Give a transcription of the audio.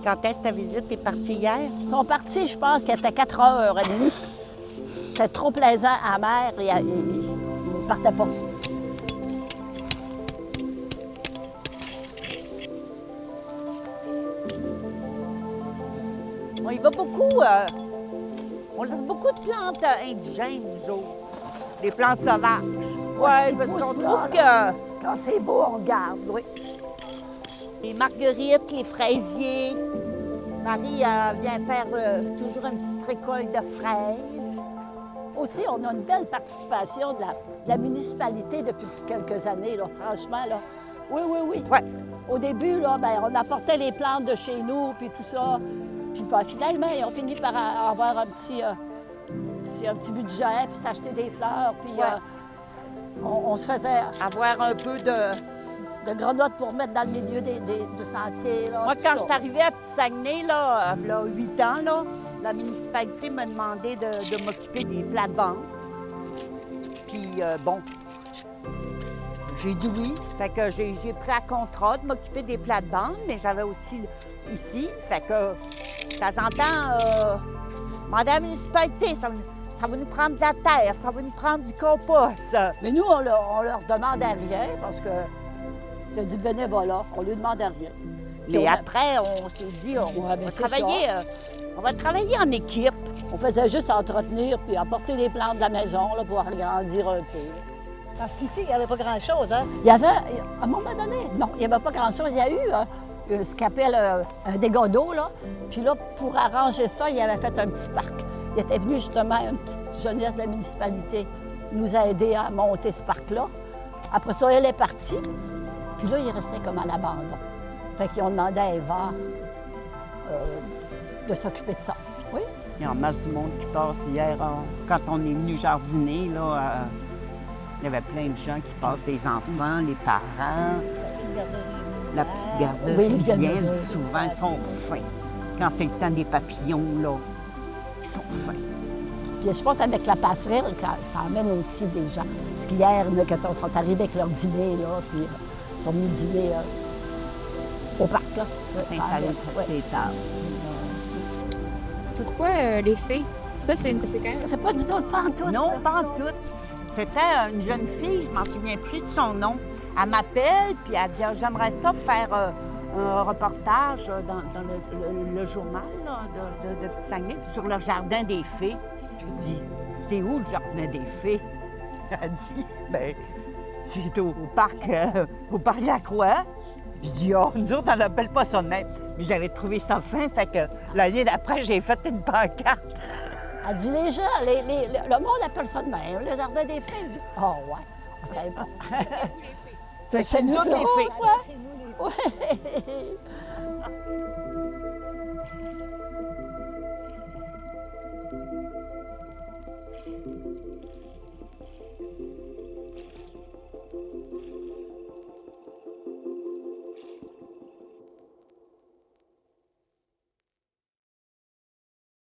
Quand est-ce que ta visite est partie hier? Ils sont partis, je pense, qu'il était 4h30. C'était trop plaisant à la mer, ils ne partaient pas. On y va beaucoup. On laisse beaucoup de plantes indigènes, nous autres. Des plantes sauvages. Ouais, Oui, parce qu'on pousse, trouve là, que Quand c'est beau, on garde, oui. les marguerites, les fraisiers. Marie vient faire toujours une petite récolte de fraises. Aussi, on a une belle participation de la municipalité depuis quelques années, là, franchement. Là. Oui, oui, oui. Ouais. Au début, là, ben, on apportait les plantes de chez nous, puis tout ça. Puis ben, finalement, ils ont fini par avoir un petit budget, puis s'acheter des fleurs, puis Ouais. on se faisait Avoir un peu de... grelottes pour mettre dans le milieu du sentier. Là, Moi, tout quand ça. je suis arrivée à Petit-Saguenay, là, 8 ans, là, la municipalité m'a demandé de m'occuper des plates-bandes. Puis, bon, j'ai dit oui. Fait que j'ai pris à contrat de m'occuper des plates-bandes, mais j'avais aussi ici. Fait que, de temps en temps, demander à la municipalité, ça va nous prendre de la terre, ça va nous prendre du compost. Mais nous, on leur demandait rien parce que c'était du bénévolat. On lui demandait rien. Puis Mais on a- après, on s'est dit, on Ouais, ben, va c'est travailler, on va travailler en équipe. On faisait juste entretenir puis apporter les plantes de la maison là, pour agrandir un peu. Parce qu'ici, il n'y avait pas grand-chose, hein? Il y avait, à un moment donné, non, il n'y avait pas grand-chose. Il y a eu ce qu'on appelle un dégât d'eau, là. Puis là, pour arranger ça, il avait fait un petit parc. Il était venu justement, une petite jeunesse de la municipalité, nous aider à monter ce parc-là. Après ça, elle est partie. Puis là, il restait comme à l'abandon. Fait qu'ils ont demandé à Eva de s'occuper de ça. Oui. Il y a en masse du monde qui passe hier. Quand on est venu jardiner, là, il y avait plein de gens qui passent, les enfants, les parents. La petite garderie Oui, ils viennent viennent de- souvent, ils sont fins. Quand c'est le temps des papillons, là, ils sont fins. Puis je pense avec la passerelle, ça amène aussi des gens. Parce qu'hier, il y en a qui sont arrivés avec leur dîner, là, puis ils sont venus dîner au parc, là. Installés Ouais. ces tables. Pourquoi les fées? Ça, c'est quand même... C'est pas du autres pantoute. Non, ça. pas en tout. C'était une jeune fille, je m'en souviens plus de son nom. Elle m'appelle, puis elle dit j'aimerais ça faire un reportage dans le journal là, de Petit-Saguenay sur le jardin des fées. Je lui dis c'est où le jardin des fées? Elle dit bien, c'est au parc Lacroix. Je dis oh, nous autres, on n'appelle pas ça de même. Mais j'avais trouvé ça fin, fait que l'année d'après, j'ai fait une pancarte. Elle dit les gens, le monde appelle ça de même. Le jardin des fées, il dit oh, ouais, on savait pas. C'est nous autres, les autres, fées. ouais. C'est nous, les Ouais.